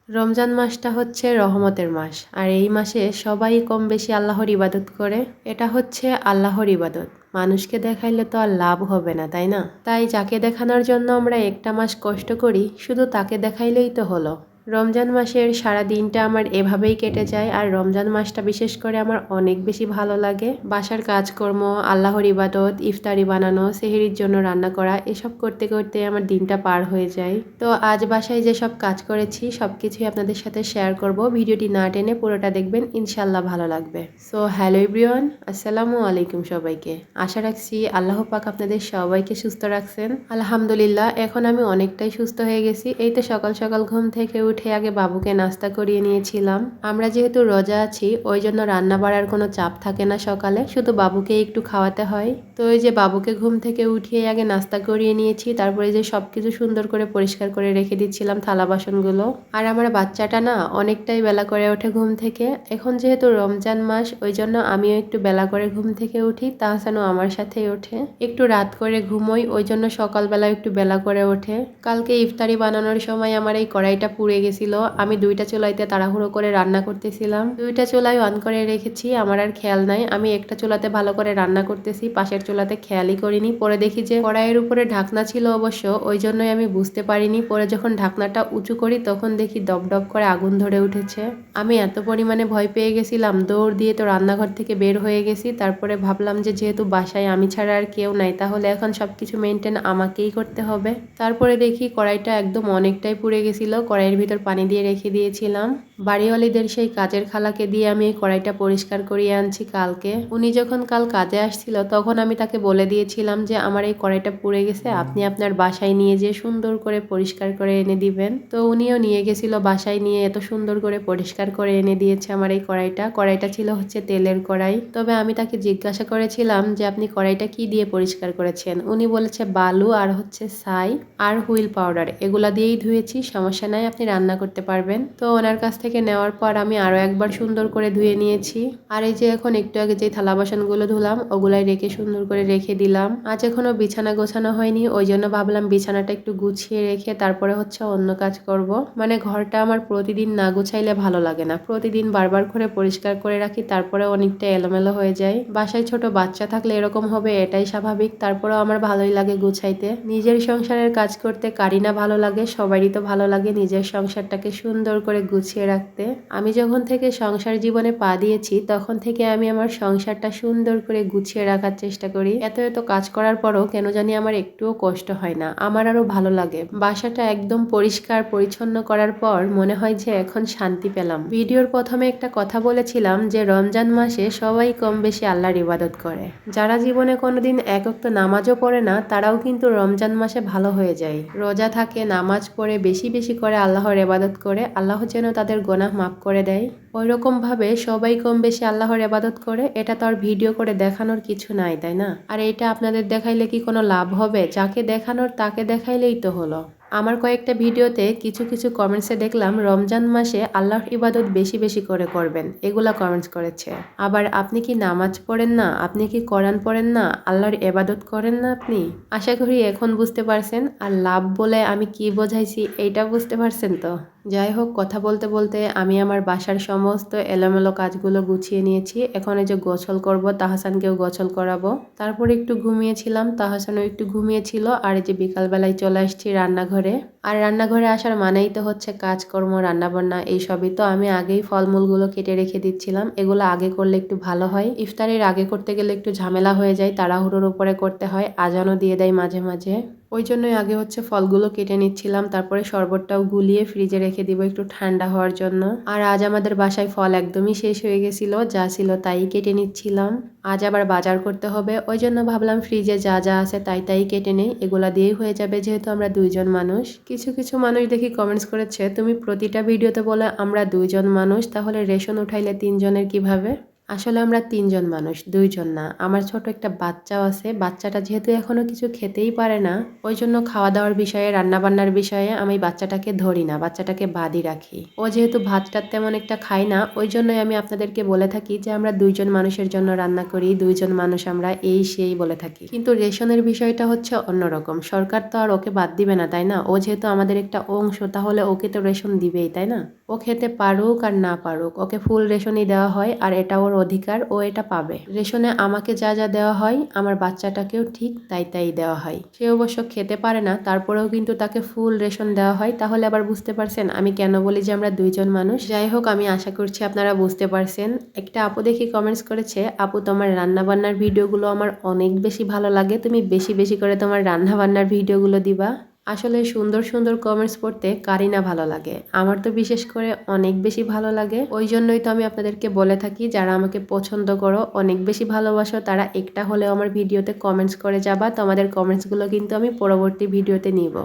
রমজান মাসটা হচ্ছে রহমতের মাস। আর এই মাসে সবাই কম বেশি আল্লাহর ইবাদত করে। এটা হচ্ছে আল্লাহর ইবাদত। মানুষকে দেখাইলে তো আর লাভ হবে না, তাই না? তাই যাকে দেখানোর জন্য আমরা একটা মাস কষ্ট করি, শুধু তাকে দেখাইলেই তো হলো। রমজান মাসের সারা দিনটা আমার এভাবেই কেটে যায়। আর রমজান মাসটা বিশেষ করে আমার অনেক বেশি ভালো লাগে। বাসার কাজকর্ম, আল্লাহর ইবাদত, ইফতারি বানানো, সেহরির জন্য রান্না করা, এসব করতে করতে আমার দিনটা পার হয়ে যায়। তো আজ বাসায় যেসব কাজ করেছি সবকিছুই আপনাদের সাথে শেয়ার করব। ভিডিওটি না টেনে পুরোটা দেখবেন, ইনশাল্লাহ ভালো লাগবে। সো হ্যালো এভরিওয়ান, আসসালামু আলাইকুম সবাইকে। আশা রাখছি আল্লাহ পাক আপনাদের সবাইকে সুস্থ রাখছেন। আলহামদুলিল্লাহ, এখন আমি অনেকটাই সুস্থ হয়ে গেছি। এই তো সকাল সকাল ঘুম থেকে উঠে আগে বাবুকে নাস্তা করিয়ে নিয়েছিলাম। আমরা যেহেতু রোজা আছি, ওই জন্য রান্না বাড়ার কোনো চাপ থাকে না সকালে, শুধু বাবুকে একটু খাওয়াতে হয়। তো এই যে বাবুকে ঘুম থেকে উঠিয়ে আগে নাস্তা করিয়ে নিয়েছি, তারপরে যে সবকিছু সুন্দর করে পরিষ্কার করে রেখে দিচ্ছিলাম থালা বাসনগুলো। আর আমার বাচ্চাটা না অনেকটাই বেলা করে ওঠে ঘুম থেকে। এখন যেহেতু রমজান মাস, ওই জন্য আমিও একটু বেলা করে ঘুম থেকে উঠি, তাহসানও আমার সাথেই ওঠে। একটু রাত করে ঘুমোই, ওই জন্য সকালবেলা একটু বেলা করে ওঠে। কালকে ইফতারি বানানোর সময় আমার এই কড়াইটা পুড়ে গেছিল। আমি দুইটা চুলাইতে তাড়াহুড়ো করে রান্না করতেছিলাম, দুইটা চুলাই অন করে রেখেছি, আমার আর খেয়াল নাই। আমি একটা চুলাতে ভালো করে রান্না করতেছি, পাশের চুলাতে খেয়ালই করিনি। পরে দেখি যে কড়াইয়ের উপরে ঢাকনা ছিল অবশ্য, ওই জন্যই আমি বুঝতে পারিনি। পরে যখন ঢাকনাটা উঁচু করি তখন দেখি দপদপ করে আগুন ধরে উঠেছে। আমি এত পরিমাণে ভয় পেয়ে গেছিলাম, দৌড় দিয়ে তো রান্নাঘর থেকে বের হয়ে গেছি। তারপরে ভাবলাম যে যেহেতু বাসায় আমি ছাড়া আর কেউ নাই, তাহলে এখন সবকিছু মেনটেন আমাকেই করতে হবে। তারপরে দেখি কড়াইটা একদম অনেকটাই পুড়ে গেছিল। কড়াইয়ের ভিতর পানি দিয়ে রেখে দিয়েছিলাম। বাড়িওয়ালিদের সেই কাজের খালাকে দিয়ে আমি এই কড়াইটা পরিষ্কার করিয়ে আনছি কালকে। উনি যখন কাল কাজে আসছিল তখন আমি তাকে বলে দিয়েছিলাম যে আমার এই কড়াইটা পুড়ে গেছে, আপনি আপনার বাসায় নিয়ে যেয়ে সুন্দর করে পরিষ্কার করে এনে দিবেন। তো উনিও নিয়ে গেছিল বাসায়, নিয়ে এত সুন্দর করে পরিষ্কার করে এনে দিয়েছে আমার এই কড়াইটা। কড়াইটা ছিল হচ্ছে তেলের কড়াই। তবে আমি তাকে জিজ্ঞাসা করেছিলাম যে আপনি কড়াইটা কি দিয়ে পরিষ্কার করেছেন। উনি বলেছে বালু আর হচ্ছে ছাই আর হুইল পাউডার, এগুলা দিয়েই ধুয়েছি, সমস্যা নাই, আপনি রান্না করতে পারবেন। তো ওনার কাছ থেকে নেওয়ার পর আমি আরো একবার সুন্দর করে ধুয়ে নিয়েছি। আর এই যে এখন একটু আগে যে থালা বাসনগুলো ধুলাম ওগুলাই রেখে সুন্দর করে রেখে দিলাম। আজ এখনো বিছানা গোছানো হয়নি, ওই জন্য ভাবলাম বিছানাটা একটু গুছিয়ে রেখে তারপরে হচ্ছে অন্য কাজ করব। মানে ঘরটা আমার প্রতিদিন না গুছাইলে ভালো লাগে না, প্রতিদিন বারবার করে পরিষ্কার করে রাখি, তারপরে অনেকটা এলোমেলো হয়ে যায়। বাসায় ছোট বাচ্চা থাকলে এরকম হবে, এটাই স্বাভাবিক। তারপরেও আমার ভালোই লাগে গুছাইতে। নিজের সংসারের কাজ করতে কারি না ভালো লাগে, সবারই তো ভালো লাগে নিজের সংসারটাকে সুন্দর করে গুছিয়ে রাখতে। আমি যখন থেকে সংসার জীবনে পা দিয়েছি তখন থেকে আমি আমার সংসারটা সুন্দর করে গুছিয়ে রাখার চেষ্টা করি। এত এত কাজ করার পরও কেন জানি আমার একটুও কষ্ট হয় না, আমার আরো ভালো লাগে। বাসাটা একদম পরিষ্কার পরিচ্ছন্ন করার পর মনে হয় যে এখন শান্তি পেলাম। ভিডিওর প্রথমে একটা কথা বলেছিলাম যে রমজান মাসে সবাই কম বেশি আল্লাহর ইবাদত করে। যারা জীবনে কোনোদিন এক ওয়াক্ত নামাজও পড়ে না তারাও কিন্তু রমজান মাসে ভালো হয়ে যায়। রোজা থাকে, নামাজ পড়ে, বেশি বেশি করে আল্লাহর ইবাদত করে, আল্লাহ যেন তাদের গুনাহ মাফ করে দেয়। ওইরকম ভাবে সবাই কম বেশি আল্লাহর ইবাদত করে, এটা তো আর ভিডিও করে দেখানোর কিছু নাই, তাই না? আর এটা আপনাদের দেখাইলে কি কোনো লাভ হবে? যাকে দেখানোর তাকে দেখাইলেই তো হলো। আমার কয়েকটা ভিডিওতে কিছু কিছু কমেন্টসে দেখলাম রমজান মাসে আল্লাহর ইবাদত বেশি বেশি করে করবেন, এগুলা কমেন্টস করেছে। আবার আপনি কি নামাজ পড়েন না, আপনি কি কোরআন পড়েন না, আল্লাহর ইবাদত করেন না আপনি? আশা করি এখন বুঝতে পারছেন। আর লাভ বলে আমি কি বোঝাইছি এইটা বুঝতে পারছেন তো? যাই হোক, কথা বলতে বলতে আমি আমার বাসার সমস্ত এলোমেলো কাজগুলো গুছিয়ে নিয়েছি। এখন এই যে গোসল করব, তাহসানকেও গোসল করাবো। তারপর একটু ঘুমিয়েছিলাম, তাহসানও একটু ঘুমিয়েছিল। আর এই যে বিকালবেলায় চলে আসছি রান্নাঘরে। আর রান্নাঘরে আসার মানেই তো হচ্ছে কাজকর্ম, রান্নাবান্না এইসবই। তো আমি আগেই ফলমূলগুলো কেটে রেখে দিচ্ছিলাম, এগুলো আগে করলে একটু ভালো হয়। ইফতারের আগে করতে গেলে একটু ঝামেলা হয়ে যায়, তাড়াহুড়োর উপরে করতে হয়, আজানও দিয়ে দেয় মাঝে মাঝে। ওই জন্যই আগে হচ্ছে ফলগুলো কেটে নিচ্ছিলাম, তারপরে শরবতটাও গুলিয়ে ফ্রিজে রেখে দিব একটু ঠান্ডা হওয়ার জন্য। আর আজ আমাদের বাসায় ফল একদমই শেষ হয়ে গেছিল, যা ছিল তাই কেটে নিচ্ছিলাম। আজ আবার বাজার করতে হবে, ওই জন্য ভাবলাম ফ্রিজে যা যা আছে তাই তাই কেটে নেই, এগুলা দিয়েই হয়ে যাবে যেহেতু আমরা দুইজন মানুষ। কিছু কিছু মানুষ দেখি কমেন্টস করেছে তুমি প্রতিটা ভিডিওতে বলে আমরা দুইজন মানুষ, তাহলে রেশন উঠাইলে তিনজনের কিভাবে? আসলে আমরা ৩ জন মানুষ, ২ জন না। আমার ছোট একটা বাচ্চাও আছে। বাচ্চাটা যেহেতু এখনো কিছু খেতেই পারে না, ওইজন্য খাওয়া-দাওয়ার বিষয়ে, রান্না-বান্নার বিষয়ে আমি বাচ্চাটাকে ধরি না, বাচ্চাটাকে বাদই রাখি। ও যেহেতু ভাত-টাত তেমন একটা খায় না, ওইজন্যই আমি আপনাদেরকে বলে থাকি যে আমরা ২ জন মানুষের জন্য রান্না করি, ২ জন মানুষ আমরা এই সেই বলে থাকি। কিন্তু রেশনের বিষয়টা হচ্ছে অন্যরকম। সরকার তো আর ওকে বাদ দিবে না, তাই না? ও যেহেতু আমাদের একটা অংশ, তাহলে ওকে তো রেশন দিবেই, তাই না? ও খেতে পারুক আর না পারুক, ওকে ফুল রেশনই দেওয়া হয় আর এটা ওর অধিকার, ও এটা পাবে। রেশনে আমাকে যা যা দেওয়া হয় আমার বাচ্চাটাকেও ঠিক তাই তাই দেওয়া হয়। সে অবশ্য খেতে পারে না, তারপরেও কিন্তু তাকে ফুল রেশন দেওয়া হয়। তাহলে আবার বুঝতে পারছেন আমি কেন বলি যে আমরা ২ জন মানুষ। যাই হোক, আমি আশা করছি আপনারা বুঝতে পারছেন। একটা আপু দেখি কমেন্টস করেছে, আপু তোমার রান্না বান্নার ভিডিওগুলো আমার অনেক বেশি ভালো লাগে, তুমি বেশি বেশি করে তোমার রান্না বান্নার ভিডিওগুলো দিবা। আসলে সুন্দর সুন্দর কমেন্টস পড়তে কারই না ভালো লাগে, আমার তো বিশেষ করে অনেক বেশি ভালো লাগে। ওই জন্যই তো আমি আপনাদেরকে বলে থাকি, যারা আমাকে পছন্দ করো, অনেক বেশি ভালোবাসো, তারা একটা হলেও আমার ভিডিওতে কমেন্টস করে যাবা। তোমাদের কমেন্টসগুলো কিন্তু আমি পরবর্তী ভিডিওতে নিব।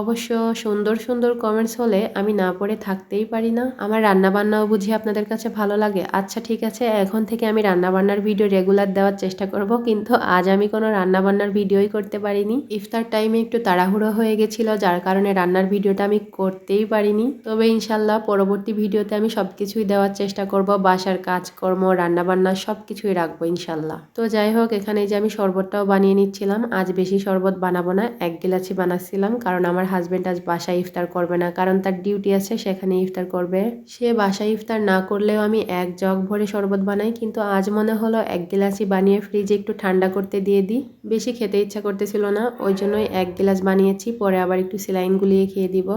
অবশ্য সুন্দর সুন্দর কমেন্টস হলে আমি না পড়ে থাকতেই পারি না। আমার রান্না বান্নাও বুঝি আপনাদের কাছে ভালো লাগে। আচ্ছা ঠিক আছে, এখন থেকে আমি রান্না বান্নার ভিডিও রেগুলার দেওয়ার চেষ্টা করব। কিন্তু আজ আমি কোনো রান্না বান্নার ভিডিওই করতে পারিনি। ইফতার টাইমে একটু তাড়াহুড়ো হয়ে গেছিল, যার কারণে রান্নার ভিডিওটা আমি করতেই পারিনি। তবে ইনশাল্লাহ পরবর্তী ভিডিওতে আমি সবকিছুই দেওয়ার চেষ্টা করব। বাসার কাজকর্ম, রান্না বান্না সবকিছুই রাখবো ইনশাল্লাহ। তো যাই হোক, এখানে যে আমি শরবতটাও বানিয়ে নিচ্ছিলাম। আজ বেশি শরবত বানাবো না, 1 গিলাসই বানাচ্ছিলাম, কারণ আমার হাজবেন্ড আজ বাসায় ইফতার করবে না, কারণ তার ডিউটি আছে, সেখানে ইফতার করবে। সে বাসায় ইফতার না করলেও আমি 1 জগ ভরে শরবত বানাই, কিন্তু আজ মনে হলো 1 গিলাসই বানিয়ে ফ্রিজে একটু ঠান্ডা করতে দিয়ে দিই। বেশি খেতে ইচ্ছা করতেছিল না, ওই জন্যই 1 গিলাস বানিয়েছি, পরে আবার একটু সেলাইন গুলিয়ে খেয়ে দিব।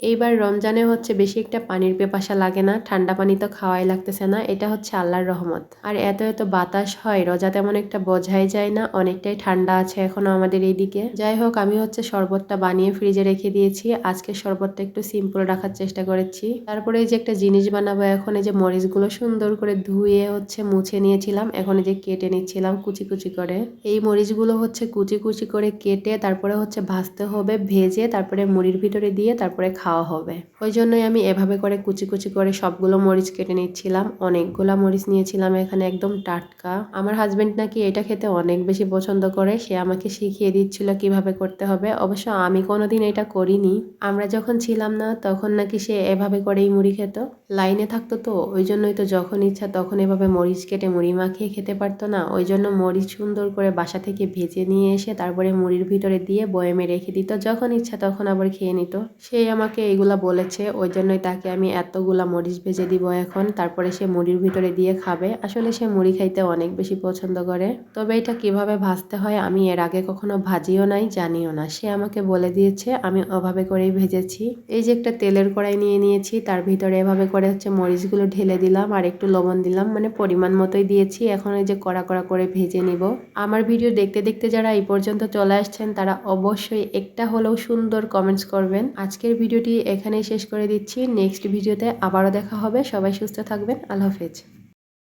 এইবার রমজানে হচ্ছে বেশি একটা পানির পিপাসা লাগে না, ঠান্ডা পানি তো খাওয়াই লাগতেছে না, এটা হচ্ছে আল্লাহর রহমত। আর এত এত বাতাস হয়, রোজা তেমন একটা বোঝাই যায় না, অনেকটাই ঠান্ডা আছে এখনো আমাদের এইদিকে। যাই হোক, আমি হচ্ছে শরবতটা বানিয়ে ফ্রিজে রেখে দিয়েছি। আজকে শরবতটা একটু সিম্পল রাখার চেষ্টা করেছি। তারপরে এই যে একটা জিনিস বানাবো, এখন এই যে মরিচগুলো সুন্দর করে ধুয়ে হচ্ছে মুছে নিয়েছিলাম, এখন এই যে কেটে নিচ্ছিলাম কুচি কুচি করে। এই মরিচগুলো হচ্ছে কুচি কুচি করে কেটে তারপরে হচ্ছে ভাজতে হবে, ভেজে তারপরে মুড়ির ভিতরে দিয়ে তারপরে খাওয়া হবে। ওই জন্যই আমি এভাবে করে কুচি কুচি করে সবগুলো মরিচ কেটে নিচ্ছিলাম। অনেকগুলা মরিচ নিয়েছিলাম এখানে, একদম টাটকা। আমার হাজবেন্ড নাকি এটা খেতে অনেক বেশি পছন্দ করে, সে আমাকে শিখিয়ে দিচ্ছিল কিভাবে করতে হবে। অবশ্য আমি কোনোদিন এটা করিনি। আমরা যখন ছিলাম না তখন নাকি সে এভাবে করেই মুড়ি খেত। লাইনে থাকতো তো, ওই জন্যই তো যখন ইচ্ছা তখন এভাবে মরিচ কেটে মুড়ি মাখিয়ে খেতে পারতো না। ওই জন্য মরিচ সুন্দর করে বাসা থেকে ভেজে নিয়ে এসে তারপরে মুড়ির ভিতরে দিয়ে বয়েমে রেখে দিত, যখন ইচ্ছা তখন আবার খেয়ে নিত। সে আমাকে এইগুলা বলেছে, ওই জন্যই তাকে আমি এতগুলা মরিচ ভেজে দিব এখন, তারপরে সে মুড়ির ভিতরে দিয়ে খাবে। আসলে সে মুড়ি খাইতে অনেক বেশি পছন্দ করে। তবে এটা কিভাবে ভাজতে হয় আমি এর আগে কখনো ভাজিও নাই, জানিও না। সে আমাকে বলে দিয়েছে, আমি ওভাবে করেই ভেজেছি। এই যে একটা তেলের কড়াই নিয়ে নিয়েছি, তার ভিতরে এভাবে করে হচ্ছে মরিচগুলো ঢেলে দিলাম আর একটু লবণ দিলাম, মানে পরিমাণ মতোই দিয়েছি। এখন এই যে কড়া কড়া করে ভেজে নিব। আমার ভিডিও দেখতে দেখতে যারা এই পর্যন্ত চলে আসছেন, তারা অবশ্যই একটা হলেও সুন্দর কমেন্টস করবেন। আজকের ভিডিওটি এখানেই শেষ করে দিচ্ছি। নেক্সট ভিডিওতে আবারও দেখা হবে। সবাই সুস্থ থাকবেন। আল্লাহ হাফেজ।